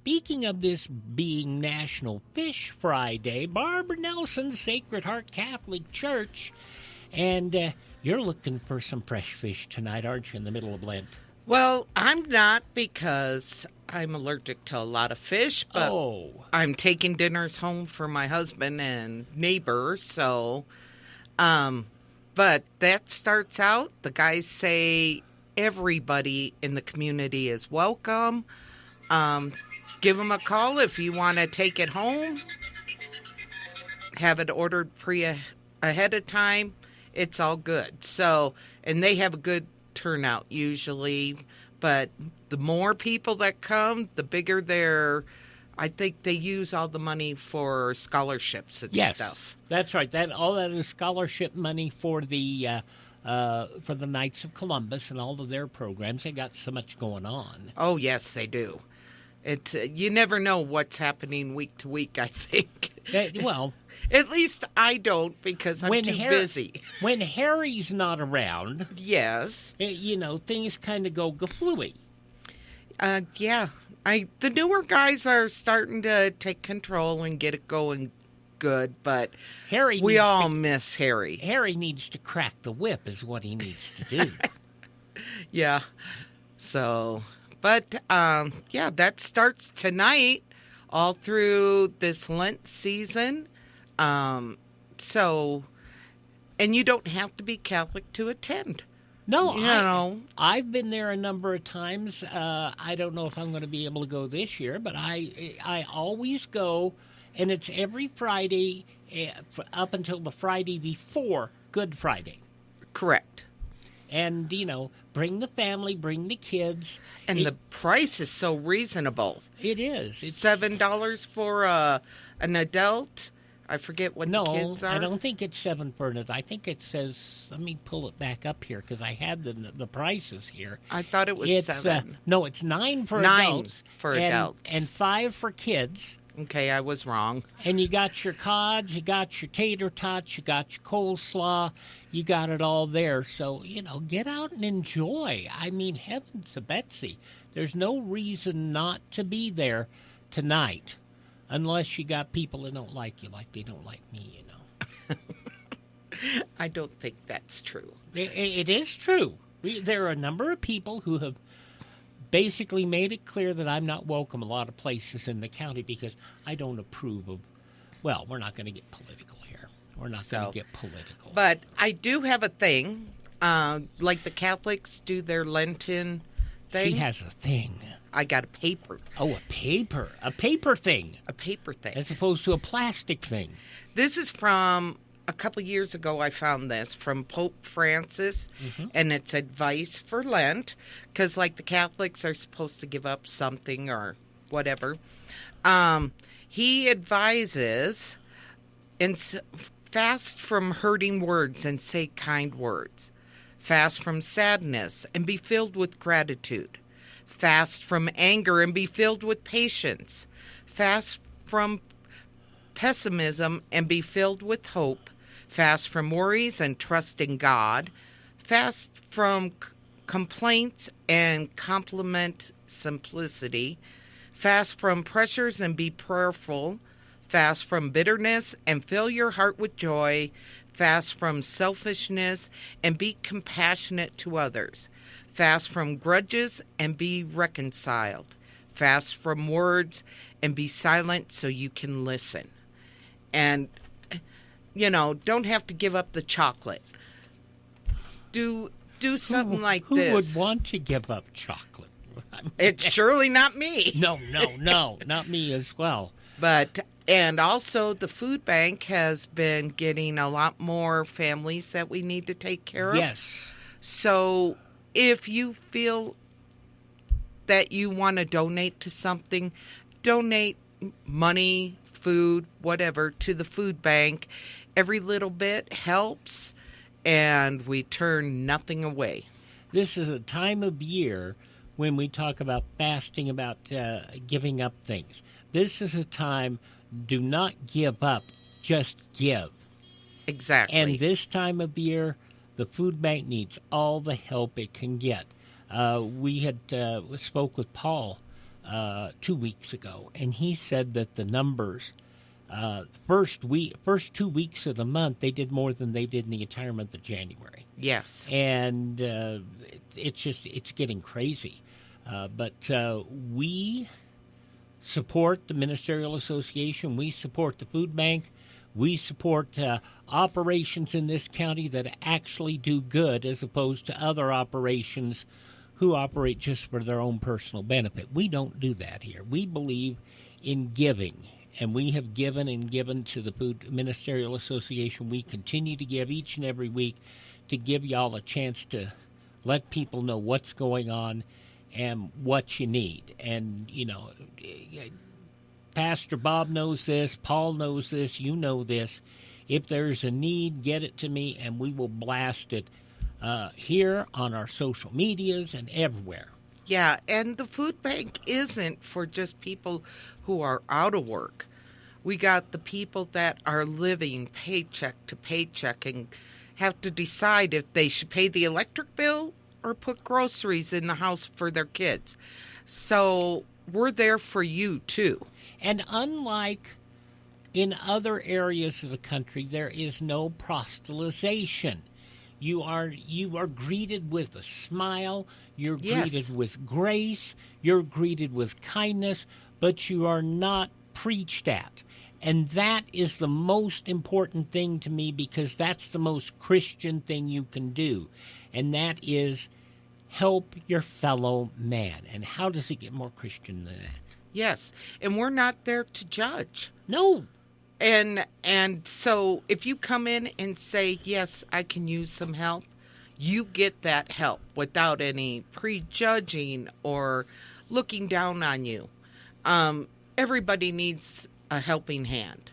speaking of this being National Fish Friday, Barbara Nelson's Sacred Heart Catholic Church, and you're looking for some fresh fish tonight, aren't you, in the middle of Lent? Well, I'm not because I'm allergic to a lot of fish, but I'm taking dinners home for my husband and neighbors, so, but that starts out, the guys say everybody in the community is welcome. Give them a call if you want to take it home. Have it ordered ahead of time. It's all good. So, and they have a good turnout usually, but the more people that come, the bigger their, I think they use all the money for scholarships and stuff. That's right. All that is scholarship money for the Knights of Columbus and all of their programs. They got so much going on. Oh, yes, they do. You never know what's happening week to week, I think. Well, at least I don't because I'm too busy. When Harry's not around, yes, things kind of go gaflooey. Yeah. The newer guys are starting to take control and get it going good, but we all miss Harry. Harry needs to crack the whip is what he needs to do. Yeah. So, but, that starts tonight all through this Lent season. And you don't have to be Catholic to attend. No, I've been there a number of times. I don't know if I'm going to be able to go this year, but I always go, and it's every Friday up until the Friday before Good Friday. Correct. And, bring the family, bring the kids. And the price is so reasonable. It is. It's $7 for an adult. I forget what the kids are. No, I don't think it's $7 for an adult. I think it says, let me pull it back up here because I had the prices here. I thought it was $7. No, it's $9 for adults. $9 for adults. And $5 for kids. Okay, I was wrong. And you got your cods, you got your tater tots, you got your coleslaw, you got it all there. So, get out and enjoy. I mean, heavens to Betsy. There's no reason not to be there tonight. Unless you got people that don't like you like they don't like me, I don't think that's true. It is true. There are a number of people who have basically made it clear that I'm not welcome a lot of places in the county because I don't approve of, well, we're not going to get political here. We're not going to get political. But I do have a thing, like the Catholics do their Lenten thing. She has a thing. I got a paper. Oh, a paper. A paper thing. A paper thing. As opposed to a plastic thing. This is from a couple years ago. I found this from Pope Francis, and it's advice for Lent, because like the Catholics are supposed to give up something or whatever. He advises, fast from hurting words and say kind words. Fast from sadness and be filled with gratitude. Fast from anger and be filled with patience. Fast from pessimism and be filled with hope. Fast from worries and trust in God. Fast from complaints and compliment simplicity. Fast from pressures and be prayerful. Fast from bitterness and fill your heart with joy. Fast from selfishness and be compassionate to others. Fast from grudges and be reconciled. Fast from words and be silent so you can listen. And, don't have to give up the chocolate. Do something like this. Who would want to give up chocolate? It's surely not me. No, not me as well. And also the food bank has been getting a lot more families that we need to take care of. Yes. So if you feel that you want to donate to something, donate money, food, whatever, to the food bank. Every little bit helps, and we turn nothing away. This is a time of year when we talk about fasting, about giving up things. This is a time, do not give up, just give. Exactly. And this time of year, the food bank needs all the help it can get. We had spoke with Paul 2 weeks ago, and he said that the numbers first 2 weeks of the month, they did more than they did in the entire month of January. Yes. And it's getting crazy. But we support the Ministerial Association. We support the food bank. We support operations in this county that actually do good, as opposed to other operations who operate just for their own personal benefit. We don't do that here. We believe in giving, and we have given and given to the Food Ministerial Association. We continue to give each and every week to give y'all a chance to let people know what's going on and what you need. And, Pastor Bob knows this, Paul knows this, you know this. If there's a need, get it to me, and we will blast it here on our social medias and everywhere. Yeah, and the food bank isn't for just people who are out of work. We got the people that are living paycheck to paycheck and have to decide if they should pay the electric bill or put groceries in the house for their kids. So we're there for you, too. And unlike in other areas of the country, there is no proselytization. You are greeted with a smile. You're greeted with grace. You're greeted with kindness, but you are not preached at. And that is the most important thing to me, because that's the most Christian thing you can do. And that is help your fellow man. And how does it get more Christian than that? Yes, and we're not there to judge. No. And so if you come in and say, yes, I can use some help, you get that help without any prejudging or looking down on you. Everybody needs a helping hand,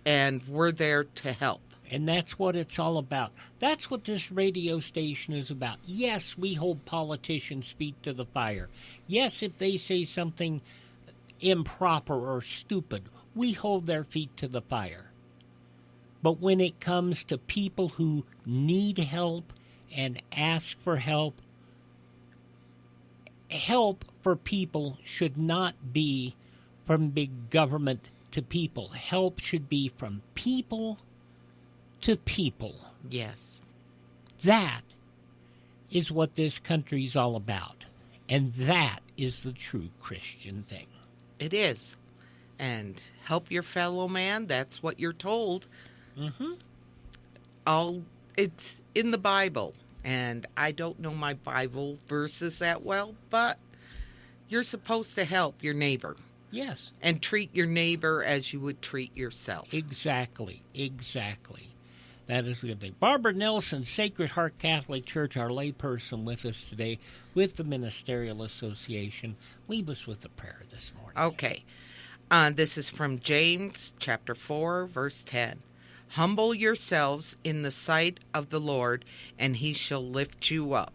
and we're there to help. And that's what it's all about. That's what this radio station is about. Yes, we hold politicians' feet to the fire. Yes, if they say something improper or stupid, we hold their feet to the fire. But when it comes to people who need help and ask for help, help for people should not be from big government to people. Help should be from people to people. Yes. That is what this country's all about. And that is the true Christian thing. It is. And help your fellow man, that's what you're told. Mm-hmm. It's in the Bible. And I don't know my Bible verses that well, but you're supposed to help your neighbor. Yes. And treat your neighbor as you would treat yourself. Exactly. That is a good thing. Barbara Nelson, Sacred Heart Catholic Church, our layperson with us today with the Ministerial Association. Leave us with a prayer this morning. Okay. This is from James chapter 4, verse 10. Humble yourselves in the sight of the Lord, and he shall lift you up.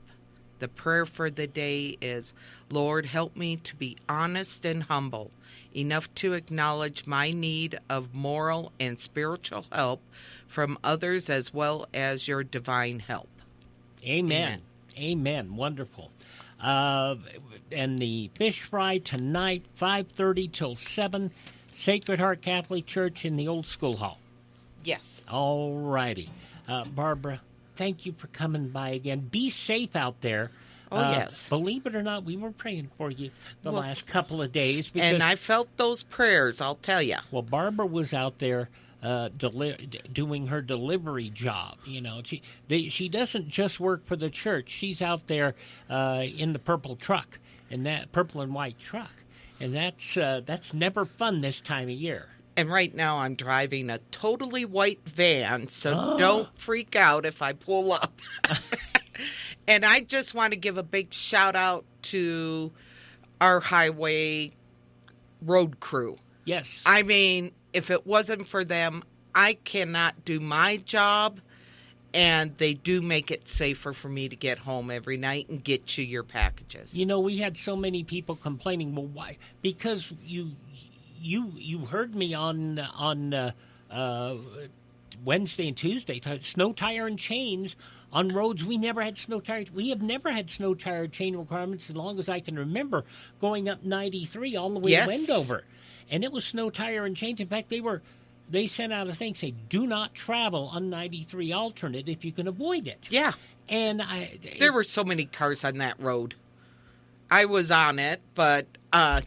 The prayer for the day is, Lord, help me to be honest and humble, enough to acknowledge my need of moral and spiritual help from others as well as your divine help. Amen. Wonderful. And the fish fry tonight, 5:30 till 7, Sacred Heart Catholic Church in the Old School Hall. Yes. All righty. Barbara, thank you for coming by again. Be safe out there. Oh, yes. Believe it or not, we were praying for you the last couple of days. Because, and I felt those prayers, I'll tell you. Well, Barbara was out there doing her delivery job. You know, she doesn't just work for the church. She's out there in the purple truck, and that purple and white truck. And that's never fun this time of year. And right now I'm driving a totally white van, so don't freak out if I pull up. And I just want to give a big shout out to our highway road crew. Yes. I mean, if it wasn't for them, I cannot do my job, and they do make it safer for me to get home every night and get you your packages. You know, we had so many people complaining. Well, why? Because you heard me on Wednesday and Tuesday, Snow Tire and Chains On roads, we never had snow tires. We have never had snow tire chain requirements as long as I can remember, going up 93 all the way Yes. to Wendover. And it was snow tire and chains. In fact, they sent out a thing saying, do not travel on 93 alternate if you can avoid it. Yeah. And There were so many cars on that road. I was on it, but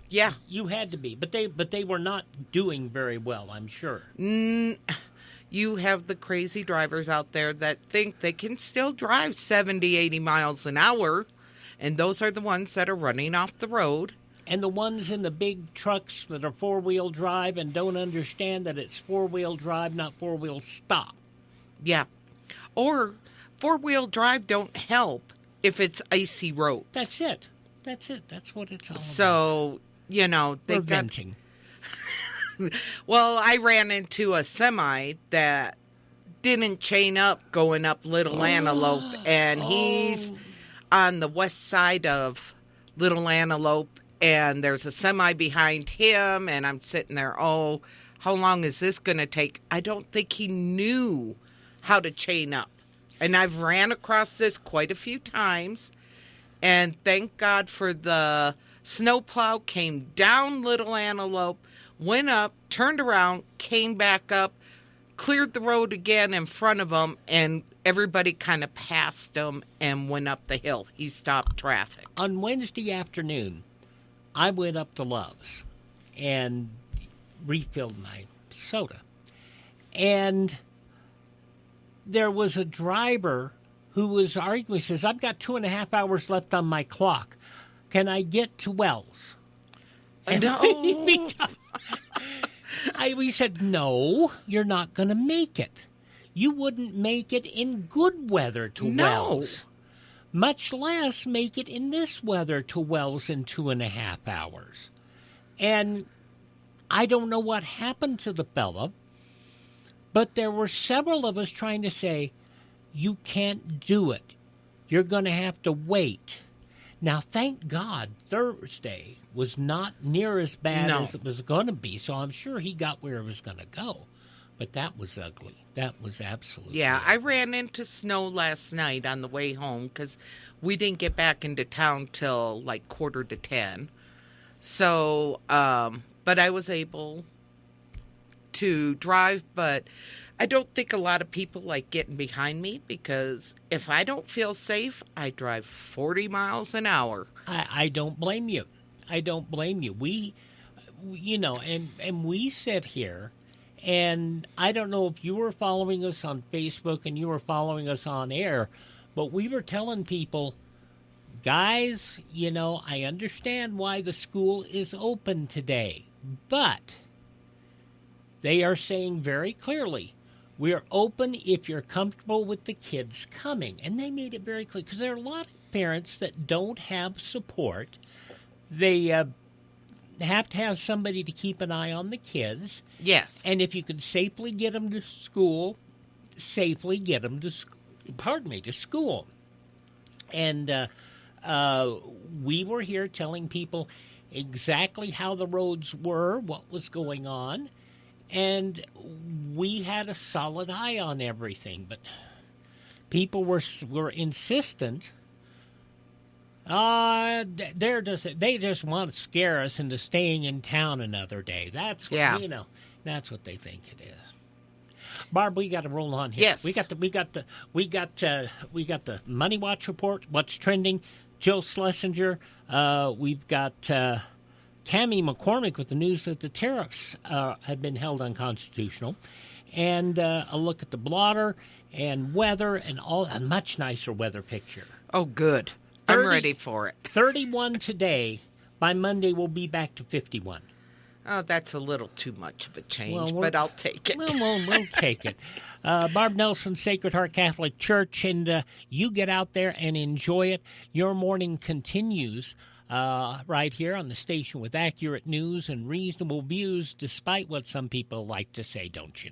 yeah. You had to be. But they were not doing very well, I'm sure. You have the crazy drivers out there that think they can still drive 70, 80 miles an hour, and those are the ones that are running off the road. And the ones in the big trucks that are four-wheel drive and don't understand that it's four-wheel drive, not four-wheel stop. Yeah. Or four-wheel drive don't help if it's icy roads. That's it. That's what it's all about. So, you know, they got... Preventing. Well, I ran into a semi that didn't chain up going up Little Antelope, and he's on the west side of Little Antelope, and there's a semi behind him, and I'm sitting there, how long is this going to take? I don't think he knew how to chain up. And I've ran across this quite a few times, and thank God for the snowplow came down Little Antelope, went up, turned around, came back up, cleared the road again in front of him, and everybody kind of passed him and went up the hill. He stopped traffic. On Wednesday afternoon, I went up to Love's and refilled my soda. And there was a driver who was arguing. He says, I've got 2.5 hours left on my clock. Can I get to Wells? And No. we said, no, you're not going to make it. You wouldn't make it in good weather to Wells. Much less make it in this weather to Wells in 2.5 hours. And I don't know what happened to the fella, but there were several of us trying to say, you can't do it. You're going to have to wait. Now, thank God, Thursday was not near as bad as it was going to be, so I'm sure he got where he was going to go. But that was ugly. That was absolutely ugly. I ran into snow last night on the way home because we didn't get back into town till like 9:45. So, but I was able to drive, but I don't think a lot of people like getting behind me because if I don't feel safe, I drive 40 miles an hour. I don't blame you. I don't blame you. We sit here, and I don't know if you were following us on Facebook and you were following us on air, but we were telling people, guys, I understand why the school is open today, but they are saying very clearly, we're open if you're comfortable with the kids coming. And they made it very clear because there are a lot of parents that don't have support. They have to have somebody to keep an eye on the kids. Yes. And if you can safely get them to school, safely get them to school. And we were here telling people exactly how the roads were, what was going on. And we had a solid eye on everything, but people were insistent. They just want to scare us into staying in town another day. That's what, that's what they think it is. Barb, we got to roll on here. Yes, we got the Money Watch report. What's trending? Jill Schlesinger. We've got. Cammie McCormick with the news that the tariffs have been held unconstitutional, and a look at the blotter and weather and a much nicer weather picture. Oh, good. I'm ready for it. 31 today. By Monday, we'll be back to 51. Oh, that's a little too much of a change, but I'll take it. We'll take it. Barb Nelson, Sacred Heart Catholic Church, and you get out there and enjoy it. Your morning continues right here on the station with accurate news and reasonable views, despite what some people like to say, don't you know?